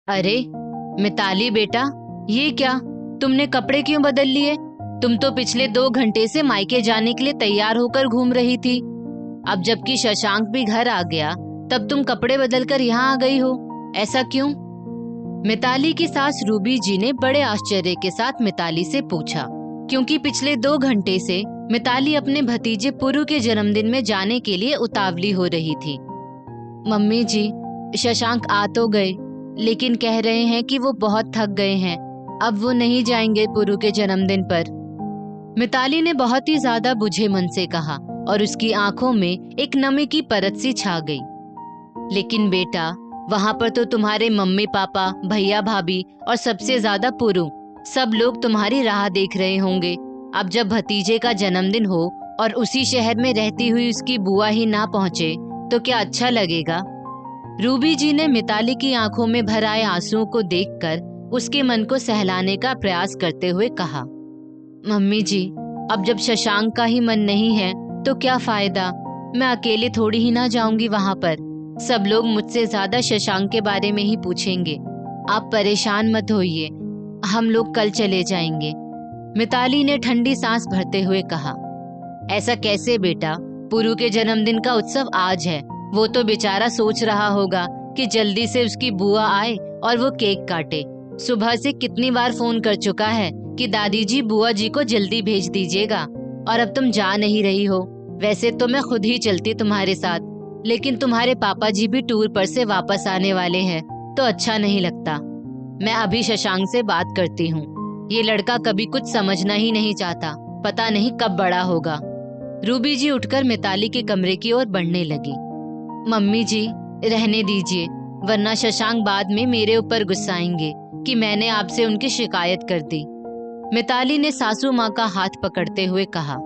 अरे मिताली बेटा, ये क्या, तुमने कपड़े क्यों बदल लिए? तुम तो पिछले 2 घंटे से मायके जाने के लिए तैयार होकर घूम रही थी। अब जबकि शशांक भी घर आ गया, तब तुम कपड़े बदलकर यहाँ आ गई हो, ऐसा क्यों? मिताली की सास रूबी जी ने बड़े आश्चर्य के साथ मिताली से पूछा, क्योंकि पिछले 2 घंटे से मिताली अपने भतीजे पुरु के जन्मदिन में जाने के लिए उतावली हो रही थी। मम्मी जी, शशांक आ तो गए, लेकिन कह रहे हैं कि वो बहुत थक गए हैं, अब वो नहीं जाएंगे पुरु के जन्मदिन पर। मिताली ने बहुत ही ज्यादा बुझे मन से कहा और उसकी आंखों में एक नमी की परत सी छा गई। लेकिन बेटा, वहां पर तो तुम्हारे मम्मी पापा, भैया भाभी और सबसे ज्यादा पुरु, सब लोग तुम्हारी राह देख रहे होंगे। अब जब भतीजे का जन्मदिन हो और उसी शहर में रहती हुई उसकी बुआ ही ना पहुंचे तो क्या अच्छा लगेगा? रूबी जी ने मिताली की आंखों में भर आए आंसुओं को देखकर उसके मन को सहलाने का प्रयास करते हुए कहा, मम्मी जी, अब जब शशांक का ही मन नहीं है तो क्या फायदा? मैं अकेले थोड़ी ही ना जाऊंगी वहां पर। सब लोग मुझसे ज्यादा शशांक के बारे में ही पूछेंगे। आप परेशान मत होइए, हम लोग कल चले जाएंगे। मिताली ने ठंडी सांस भरते हुए कहा। ऐसा कैसे बेटा? पुरु के जन्मदिन का उत्सव आज है। वो तो बेचारा सोच रहा होगा कि जल्दी से उसकी बुआ आए और वो केक काटे। सुबह से कितनी बार फोन कर चुका है कि दादी जी, बुआ जी को जल्दी भेज दीजिएगा, और अब तुम जा नहीं रही हो। वैसे तो मैं खुद ही चलती तुम्हारे साथ, लेकिन तुम्हारे पापा जी भी टूर पर से वापस आने वाले हैं तो अच्छा नहीं लगता। मैं अभी शशांक से बात करती हूँ। ये लड़का कभी कुछ समझना ही नहीं चाहता, पता नहीं कब बड़ा होगा। रूबी जी उठकर मिताली के कमरे की ओर बढ़ने लगी। मम्मी जी, रहने दीजिए, वरना शशांक बाद में मेरे ऊपर गुस्साएंगे कि मैंने आपसे उनकी शिकायत कर दी। मिताली ने सासू माँ का हाथ पकड़ते हुए कहा,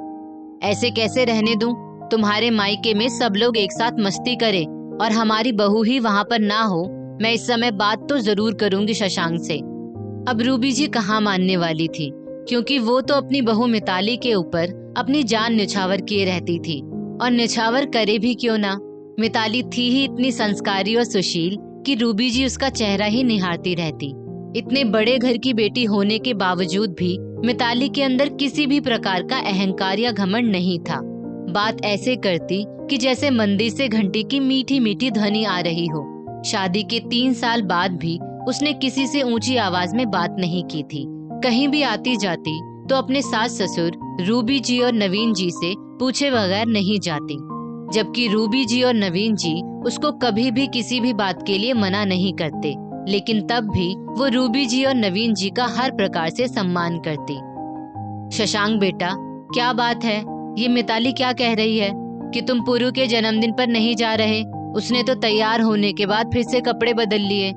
ऐसे कैसे रहने दूं? तुम्हारे मायके में सब लोग एक साथ मस्ती करें और हमारी बहू ही वहां पर ना हो। मैं इस समय बात तो जरूर करूंगी शशांक से। अब रूबी जी कहाँ मानने वाली थी, क्योंकि वो तो अपनी बहू मिताली के ऊपर अपनी जान निछावर किए रहती थी। और निछावर करे भी क्यों ना, मिताली थी ही इतनी संस्कारी और सुशील कि रूबी जी उसका चेहरा ही निहारती रहती। इतने बड़े घर की बेटी होने के बावजूद भी मिताली के अंदर किसी भी प्रकार का अहंकार या घमंड नहीं था। बात ऐसे करती कि जैसे मंदिर से घंटी की मीठी मीठी ध्वनि आ रही हो। शादी के 3 साल बाद भी उसने किसी से ऊंची आवाज में बात नहीं की थी। कहीं भी आती जाती तो अपने सास ससुर रूबी जी और नवीन जी से पूछे बगैर नहीं जाती, जबकि रूबी जी और नवीन जी उसको कभी भी किसी भी बात के लिए मना नहीं करते। लेकिन तब भी वो रूबी जी और नवीन जी का हर प्रकार से सम्मान करती। शशांक बेटा, क्या बात है? ये मिताली क्या कह रही है कि तुम पुरु के जन्मदिन पर नहीं जा रहे? उसने तो तैयार होने के बाद फिर से कपड़े बदल लिए।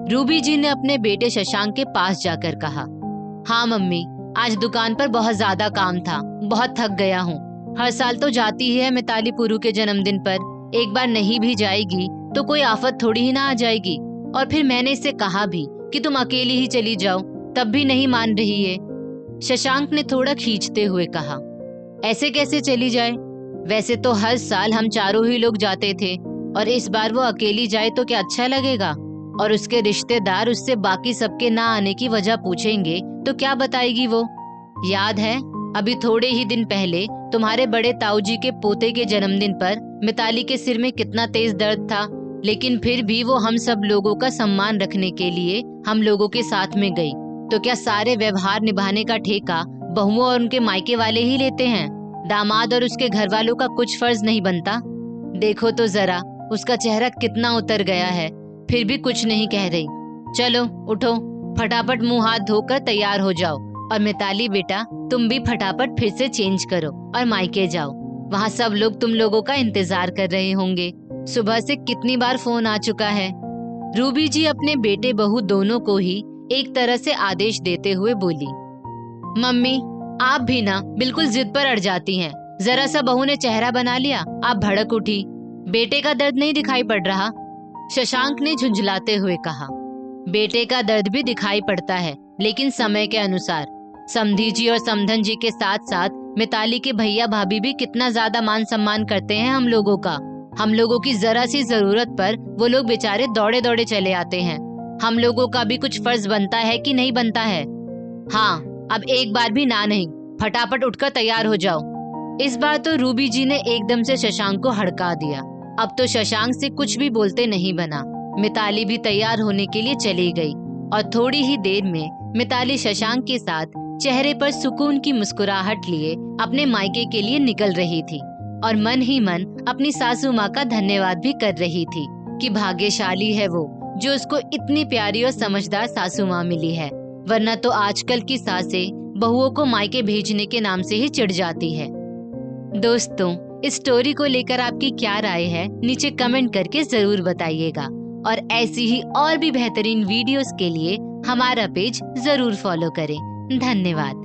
रूबी जी ने अपने बेटे शशांक के पास जाकर कहा, हाँ मम्मी, आज दुकान पर बहुत ज्यादा काम था, बहुत थक गया हूँ। हर साल तो जाती ही है मिताली पुरु के जन्मदिन पर, एक बार नहीं भी जाएगी तो कोई आफत थोड़ी ही ना आ जाएगी। और फिर मैंने इससे कहा भी कि तुम अकेली ही चली जाओ, तब भी नहीं मान रही है। शशांक ने थोड़ा खींचते हुए कहा, ऐसे कैसे चली जाए? वैसे तो हर साल हम चारों ही लोग जाते थे, और इस बार वो अकेली जाए तो क्या अच्छा लगेगा? और उसके रिश्तेदार उससे बाकी सबके ना आने की वजह पूछेंगे तो क्या बताएगी वो? याद है, अभी थोड़े ही दिन पहले तुम्हारे बड़े ताऊ जी के पोते के जन्मदिन पर मिताली के सिर में कितना तेज दर्द था, लेकिन फिर भी वो हम सब लोगों का सम्मान रखने के लिए हम लोगों के साथ में गई। तो क्या सारे व्यवहार निभाने का ठेका बहुओं और उनके मायके वाले ही लेते हैं? दामाद और उसके घर वालों का कुछ फर्ज नहीं बनता? देखो तो जरा, उसका चेहरा कितना उतर गया है, फिर भी कुछ नहीं कह रही। चलो उठो, फटाफट मुंह हाथ धोकर तैयार हो जाओ, और मिताली बेटा, तुम भी फटाफट फिर से चेंज करो और मायके जाओ। वहाँ सब लोग तुम लोगों का इंतजार कर रहे होंगे। सुबह से कितनी बार फोन आ चुका है। रूबी जी अपने बेटे बहू दोनों को ही एक तरह से आदेश देते हुए बोली, मम्मी, आप भी ना बिल्कुल जिद पर अड़ जाती हैं। जरा सा बहू ने चेहरा बना लिया, आप भड़क उठी। बेटे का दर्द नहीं दिखाई पड़ रहा? शशांक ने झुंझलाते हुए कहा, बेटे का दर्द भी दिखाई पड़ता है, लेकिन समय के अनुसार। समधी जी और समधन जी के साथ साथ मिताली के भैया भाभी भी कितना ज्यादा मान सम्मान करते हैं हम लोगों का। हम लोगों की जरा सी जरूरत पर वो लोग बेचारे दौड़े दौड़े चले आते हैं। हम लोगों का भी कुछ फर्ज बनता है कि नहीं बनता है? हाँ, अब एक बार भी ना नहीं, फटाफट उठकर तैयार हो जाओ। इस बार तो रूबी जी ने एकदम से शशांक को हड़का दिया। अब तो शशांक से कुछ भी बोलते नहीं बना। मिताली भी तैयार होने के लिए चली गई और थोड़ी ही देर में मिताली शशांक के साथ चेहरे पर सुकून की मुस्कुराहट लिए अपने मायके के लिए निकल रही थी और मन ही मन अपनी सासू माँ का धन्यवाद भी कर रही थी कि भाग्यशाली है वो जो उसको इतनी प्यारी और समझदार सासू माँ मिली है, वरना तो आजकल की सासें बहुओं को मायके भेजने के नाम से ही चिढ़ जाती है। दोस्तों, इस स्टोरी को लेकर आपकी क्या राय है नीचे कमेंट करके जरूर बताइएगा और ऐसी ही और भी बेहतरीन वीडियोस के लिए हमारा पेज जरूर फॉलो करें। धन्यवाद।